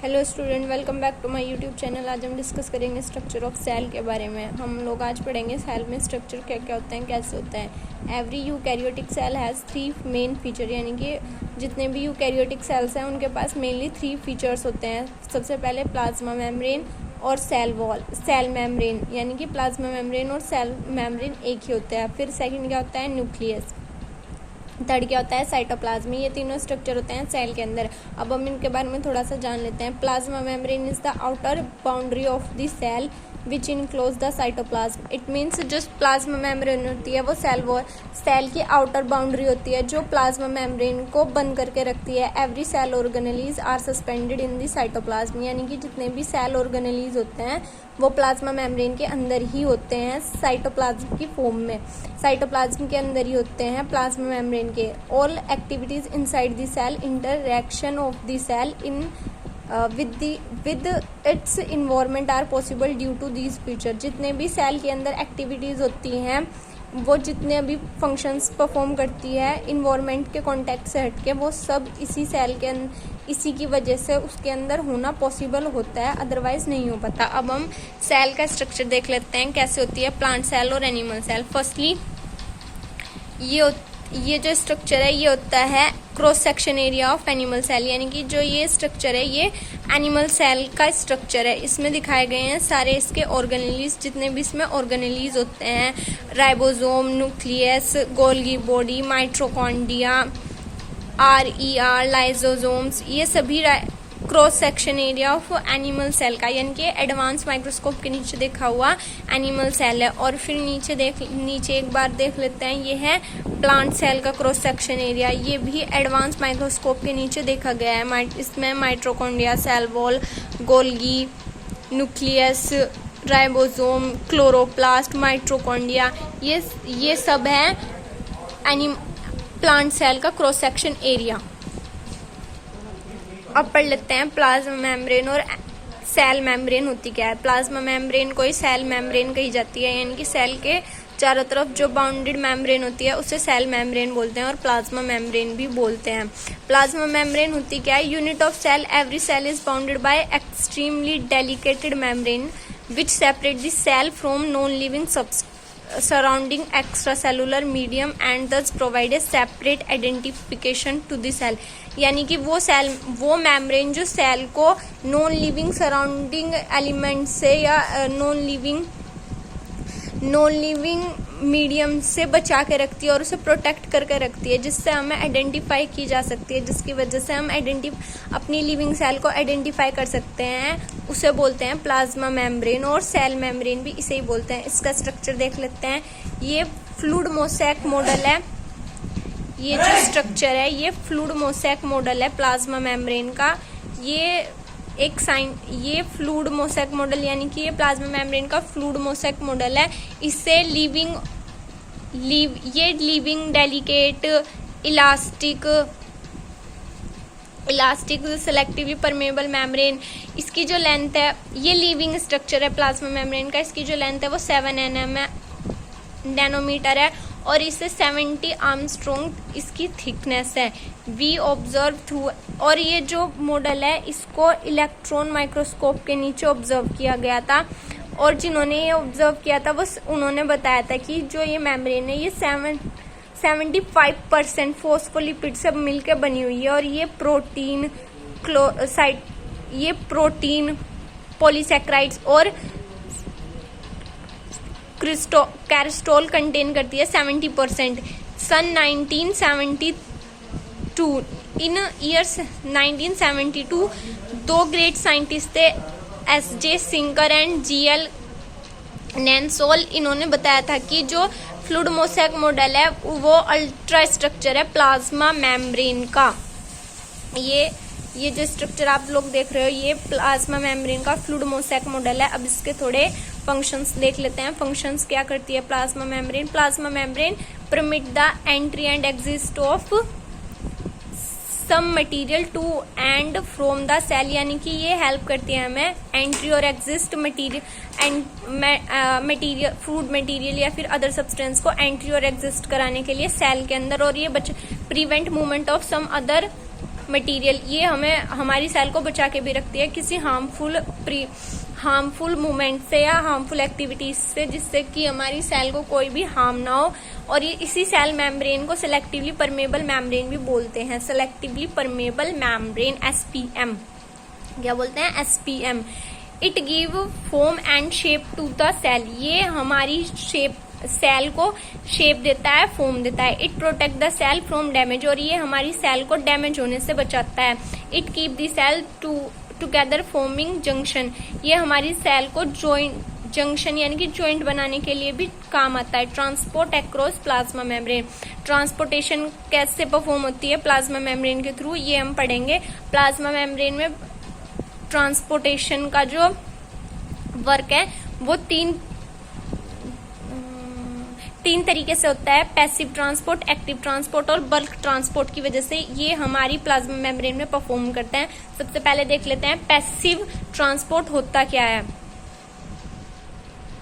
Hello student, welcome back to my YouTube channel. आज हम discuss करेंगे स्ट्रक्चर ऑफ सेल के बारे में। हम लोग आज पढ़ेंगे सेल में स्ट्रक्चर क्या क्या होते हैं, कैसे होता है। Every eukaryotic cell has 3 main feature, यानी कि जितने भी यूकैरियोटिक सेल्स हैं उनके पास मेनली 3 फीचर्स होते हैं। सबसे पहले प्लाज्मा मेम्ब्रेन और सेल वॉल, सेल मेम्ब्रेन, यानी कि प्लाज्मा मेम्ब्रेन और सेल मेम्ब्रेन एक ही होता है। फिर सेकंड क्या होता है, न्यूक्लियस। थर्ड क्या होता है, साइटोप्लाज्म। ये तीनों स्ट्रक्चर होते हैं सेल के अंदर। अब हम इनके बारे में थोड़ा सा जान लेते हैं। Plasma membrane is the outer boundary of the cell which enclose the cytoplasm. It means जो प्लाज्मा मेम्ब्रेन होती है वो सेल की आउटर बाउंड्री होती है जो प्लाज्मा मेम्ब्रेन को बंद करके रखती है। Every cell organelles are suspended in the cytoplasm, यानी कि जितने भी सेल ऑर्गेनेलीज होते हैं वो प्लाज्मा मेम्ब्रेन के अंदर ही होते हैं, साइटोप्लाज्म की फॉर्म में, साइटोप्लाज्म के अंदर ही होते हैं प्लाज्मा मेम्ब्रेन के। All activities inside the cell, interaction of the cell in with its environment are possible due to these features। जितने भी सेल के अंदर एक्टिविटीज़ होती हैं, वो जितने भी फंक्शंस परफॉर्म करती है इन्वायरमेंट के कॉन्टेक्ट से हटके, वो सब इसी सेल के इसी की वजह से उसके अंदर होना पॉसिबल होता है, अदरवाइज नहीं हो पाता। अब हम सेल का स्ट्रक्चर देख लेते हैं कैसे होती है प्लांट सेल और एनिमल सेल। फर्स्टली ये जो स्ट्रक्चर है ये होता है cross section area of animal cell, यानी कि जो ये स्ट्रक्चर है ये एनिमल सेल का स्ट्रक्चर है। इसमें दिखाए गए हैं सारे इसके ऑर्गेनेलीज, जितने भी इसमें ऑर्गेनेलीज होते हैं, ribosome, nucleus, Golgi body, mitochondria, RER, lysosomes, ये सभी cross section area of animal cell का, यानी कि एडवांस माइक्रोस्कोप के नीचे देखा हुआ एनिमल सेल है। और फिर नीचे एक बार देख लेते हैं, ये है प्लांट सेल का क्रॉस सेक्शन एरिया। ये भी एडवांस माइक्रोस्कोप के नीचे देखा गया है। इसमें mitochondria, cell wall, Golgi, nucleus, ribosome, chloroplast, mitochondria, ये सब है प्लांट सेल का क्रॉस सेक्शन एरिया। अब पढ़ लेते हैं प्लाज्मा मेम्ब्रेन और सेल मेम्ब्रेन होती क्या है। प्लाज्मा मेम्ब्रेन को ही सेल मेम्ब्रेन कही जाती है, यानी कि सेल के चारों तरफ जो बाउंडेड मेम्ब्रेन होती है उसे सेल मेम्ब्रेन बोलते हैं और प्लाज्मा मेम्ब्रेन भी बोलते हैं। प्लाज्मा मेम्ब्रेन होती क्या है, unit of cell. Every cell is bounded by extremely delicated membrane which separate the cell from non living surrounding extracellular medium and thus provide a separate identification to the cell। यानी कि वो membrane जो cell को non living surrounding element से या non living medium से बचा के रखती है और उसे प्रोटेक्ट करके रखती है, जिससे हमें आइडेंटिफाई की जा सकती है, जिसकी वजह से हम अपनी लिविंग सेल को आइडेंटिफाई कर सकते हैं, उसे बोलते हैं प्लाज्मा मेम्ब्रेन। और सेल मेम्ब्रेन भी इसे ही बोलते हैं। इसका स्ट्रक्चर देख लेते हैं। ये फ्लूइड मोज़ेक मॉडल है। ये जो स्ट्रक्चर है ये फ्लूइड मोज़ेक मॉडल है प्लाज्मा मेम्ब्रेन का। ये फ्लूइड मोज़ेक मॉडल, यानी कि ये प्लाज्मा मेम्ब्रेन का फ्लूइड मोज़ेक मॉडल है। इससे ये living delicate elastic selectively permeable membrane, इसकी जो लेंथ है, ये लिविंग स्ट्रक्चर है प्लाज्मा मेम्ब्रेन का। इसकी जो लेंथ है वो 7 नैनोमीटर है और इससे 70 आर्मस्ट्रॉन्ग इसकी थिकनेस है। वी ऑब्जर्व थ्रू, और ये जो मॉडल है इसको इलेक्ट्रॉन माइक्रोस्कोप के नीचे ऑब्जर्व किया गया था। और जिन्होंने ये ऑब्जर्व किया था उन्होंने बताया था कि जो ये मेम्ब्रेन है ये 75% फॉस्फोलिपिड से मिलकर बनी हुई है। और ये प्रोटीन पॉलीसैकेराइड्स और कैल्सिटोल कंटेन करती है 70%। सन 1972, इन ईयर्स 1972 दो ग्रेट साइंटिस्ट थे, SJ सिंकर एंड GL नैनसोल। इन्होंने बताया था कि जो फ्लूइड मोज़ेक मॉडल है वो अल्ट्रा स्ट्रक्चर है प्लाज्मा मेम्ब्रेन का। ये जो स्ट्रक्चर आप लोग देख रहे हो ये प्लाज्मा मेम्ब्रेन का फ्लूइड मोज़ेक मॉडल है। अब इसके थोड़े फंक्शंस देख लेते हैं। फंक्शंस क्या करती है plasma membrane. Plasma membrane permit the entry and exist of some material to and from the cell, यानी कि ये हेल्प करती है हमें एंट्री और एग्जिस्ट मटेरियल फूड मटेरियल या फिर अदर सब्सटेंस को एंट्री और एग्जिस्ट कराने के लिए सेल के अंदर। और ये prevent movement of some other material, ये हमें हमारी सेल को बचा के भी रखती है किसी हार्मफुल मूवमेंट से या हार्मफुल एक्टिविटीज से, जिससे कि हमारी सेल को कोई भी हार्म ना हो। और ये इसी सेल मेम्ब्रेन को सेलेक्टिवली परमेबल मेम्ब्रेन भी बोलते हैं, सेलेक्टिवली परमेबल मेम्ब्रेन, SPM। क्या बोलते हैं? SPM। It give form and shape to the cell, ये हमारी सेल को शेप देता है, फॉर्म देता है। It protect the cell from damage, और ये हमारी सेल को डैमेज होने से बचाता है। It keep the cell together forming junction, ये हमारी सेल को जंक्शन यानी कि ज्वाइंट बनाने के लिए भी काम आता है। Transport across plasma membrane, transportation कैसे परफॉर्म होती है प्लाज्मा मेम्ब्रेन के थ्रू, ये हम पढ़ेंगे। प्लाज्मा मेम्ब्रेन में ट्रांसपोर्टेशन का जो वर्क है वो तीन तरीके से होता है, पैसिव ट्रांसपोर्ट, एक्टिव ट्रांसपोर्ट और बल्क ट्रांसपोर्ट की वजह से ये हमारी प्लाज्मा मेम्ब्रेन में परफॉर्म करते हैं। सबसे पहले देख लेते हैं पैसिव ट्रांसपोर्ट होता क्या है।